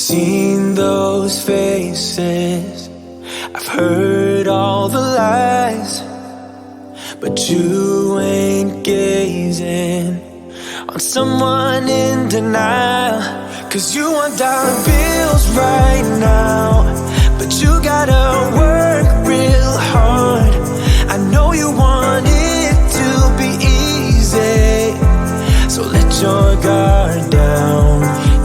seen those faces, I've heard all the lies, but you ain't gazing on someone in denial. 'Cause you want dollar bills right now, but you gotta work real hard. I know you want it to be easy, so let your guard down.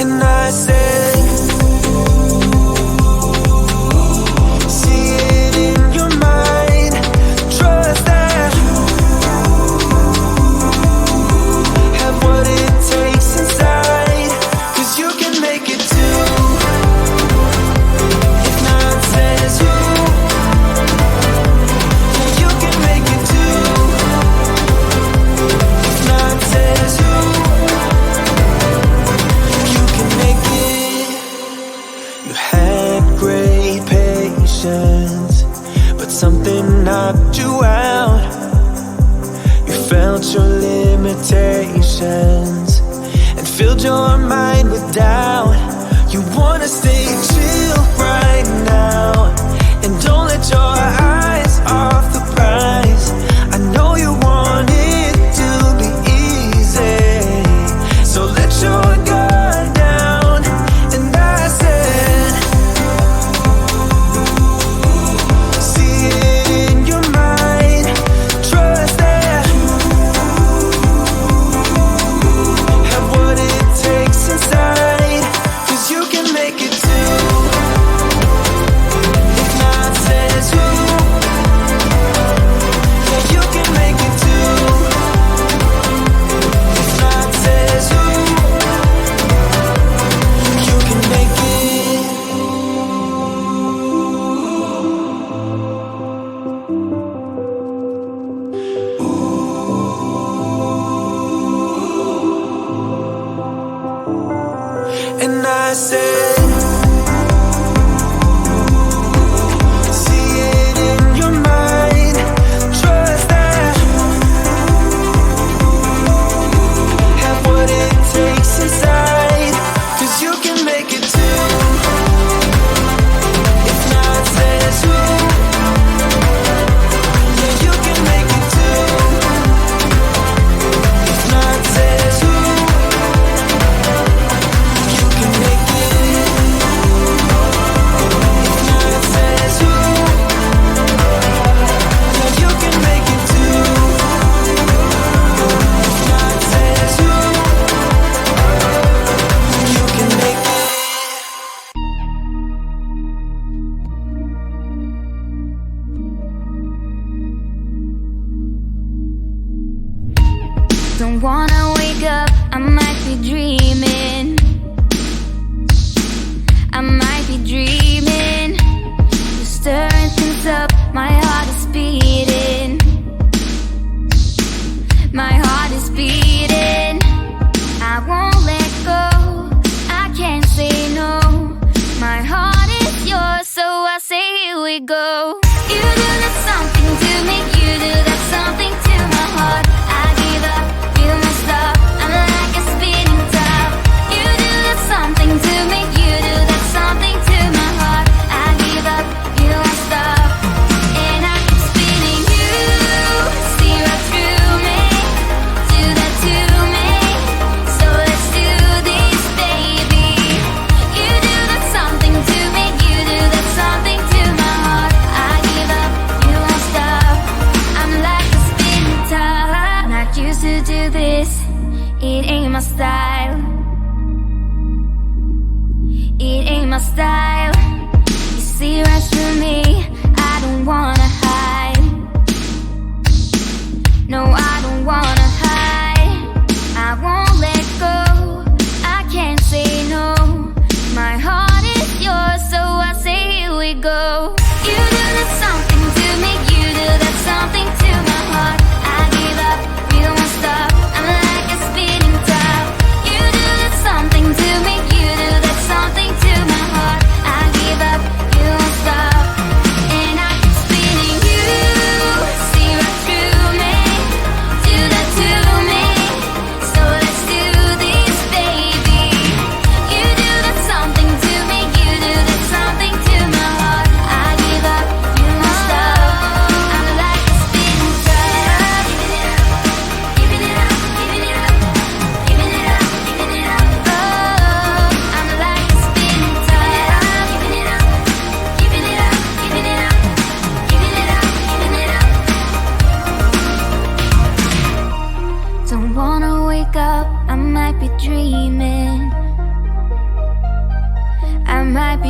And I said, see it in your mind, trust that, have what it takes inside, 'cause you can make it too. If not says who, yeah, you can make it too. If not says who, you can make it. You had great patience, but something knocked you out. You felt your limitations and filled your mind with doubt. You wanna stay chill right now, and don't let your eyes off the prize. I know you want it to be easy, so let your guard down. And I said, see it in your mind, trust that, have what it takes inside, 'cause you can make it too. If not says who, yeah, you can make it too. If not says who, you can make it. And I said, see it in your mind, trust that, have what it takes inside, 'cause you can make it too. If not says who, yeah, you can make it too. If not says who, you can make it. If not says who, yeah, you can make it too. If not says who, you can make it. Don't wanna wake up, I might be dreaming. I might be dreaming. You're stirring things up, my heart is beating. My heart is beating. I won't let go, I can't say no. My heart is yours, so I say here we go. You do that something to me, you do that something to my heart. I give up, feel my stop, I'm like a spinning top.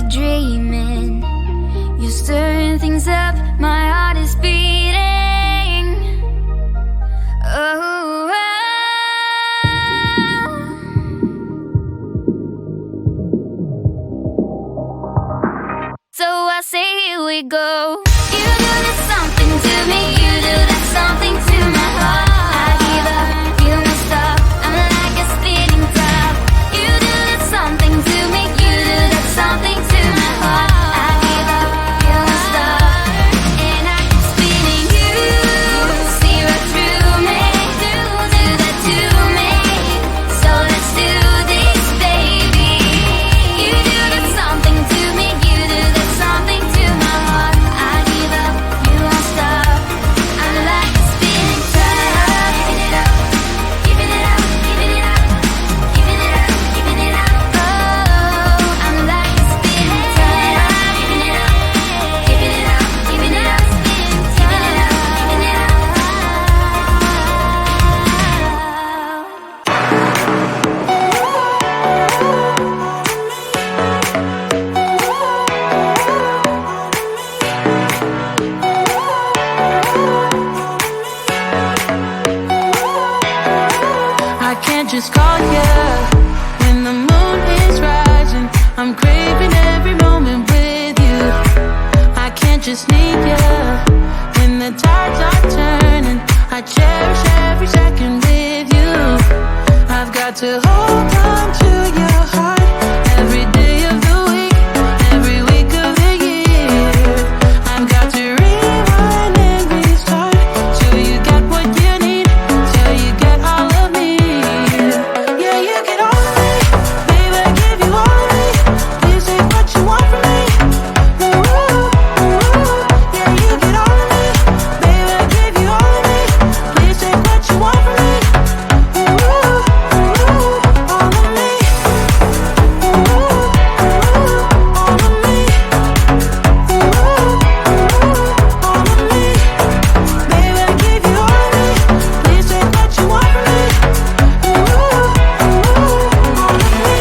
be dreaming. You're stirring things up, my heart is beating. Oh, so I say here we go. You do that something to me, you do that something to my heart. I give up, you won't stop, I'm like a spinning top. You do that something to me, you do that something to my heart. I give up, you won't stop, and I keep spinning. You see right through me, do that to me. So let's do this, baby. You do that something to me, you do that something to my heart. I give up, you won't stop, I'm like a spinning top. Giving it up, giving it up, giving it up, giving it up, giving it up. Oh, I'm like a spinning top. Giving it up, giving it up, giving it up, spinning top. Giving it up, giving it up. I can't just call you when the moon is rising. I'm craving every moment with you. I can't just need you when the tides are turning. I cherish every second with you. I've got to hold on to your heart every day of the week, every week of the year. I've got to rewind and restart till you get what you need, till you get all of me. Yeah, you get all of me, baby, I give you all of me. Please take what you want from me. Ooh, ooh, yeah, you get all of me, baby, I give you all of me. Please take what you want from me. Ooh, ooh, all of me. Ooh, ooh, all of me. Ooh, ooh, all of me. Baby, I give you all of me. Please take what you want from me. Ooh, ooh, all of me.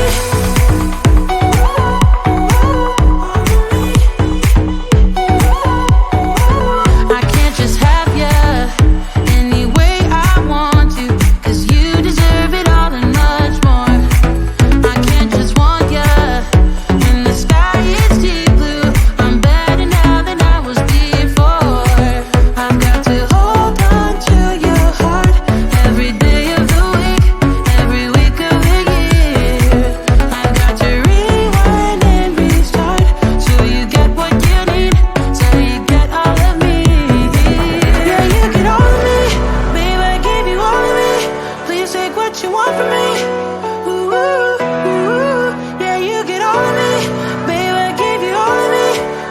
I can't just have you any way I want to, 'cause you deserve it all and much more. I can't just want you when the sky is deep blue. I'm better now than I was before. I've got to hold on to your heart every day of the week, every week of the year. I've got to rewind and restart till you get what you need, till you get all of me. Yeah, you get all of me, baby, I give you all of me. Please take what you want from me. Ooh, ooh, yeah, you get all of me, baby, I give you all of me.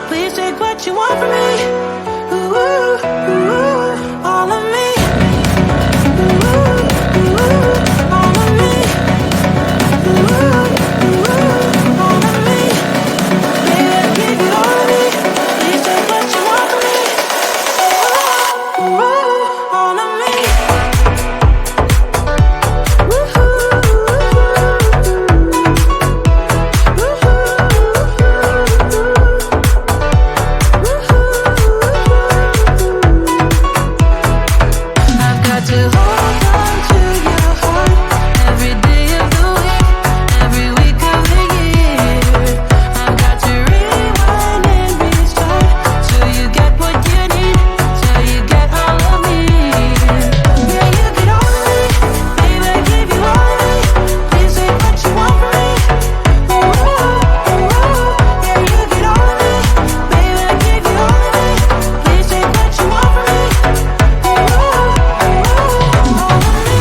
Please take what you want from me. Ooh, ooh, all of me. Ooh, ooh, all of me. Ooh, ooh, all of me. Baby, I give you all of me. Please take what you want from me. Ooh, all of me. I've got to hold on to your heart every day of the week, every week of the year. I've got to rewind and restart till you get what you need, till you get all of me. Yeah, you get all of me, baby, I give you all of me. Please take what you want from me. Ooh, ooh, yeah, you get all of me, baby, I give you all of me. Please take what you want from me. Ooh, all of me.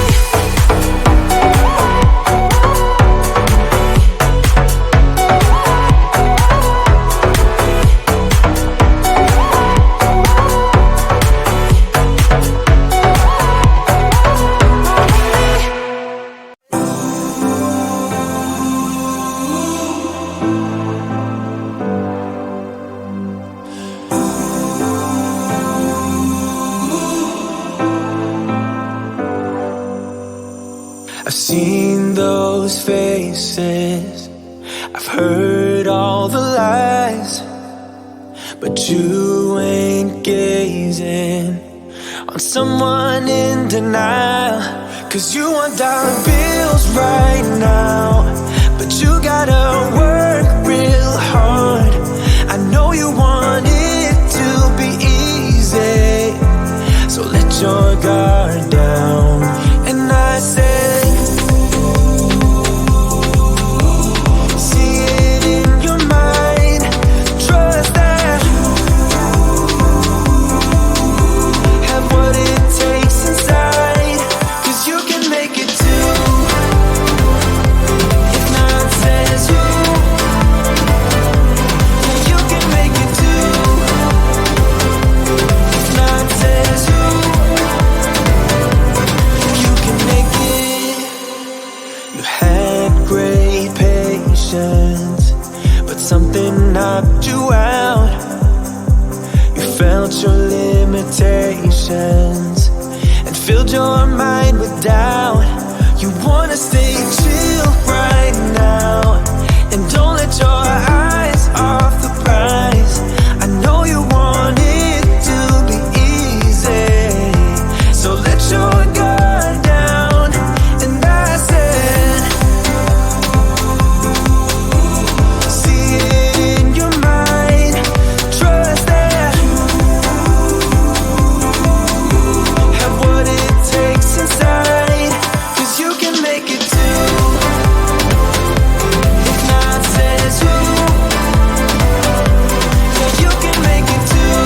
I've seen those faces, I've heard heard all the lies, but you ain't gazing on someone in denial. 'Cause you want dollar bills right now, but you gotta work real hard. I know you want it to be easy, so let your guard down. And I say, see it in your mind, trust that, have what it takes inside, 'cause you can make it too. If not says who, yeah, you can make it too. If not says who, you can make it. You had great patience, but something knocked you out. You felt your limitations and filled your mind with doubt. You wanna stay chill right now, and don't let your eyes off the prize. I know you want it to be easy, so let your guard down. And I said, see it in your mind, trust that, have what it takes inside, 'cause you can make it too. If not says who, yeah, you can make it too.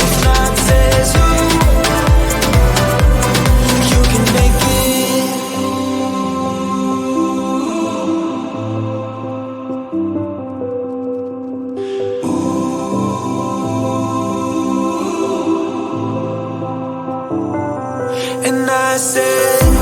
If not says who, you can make it. And I said,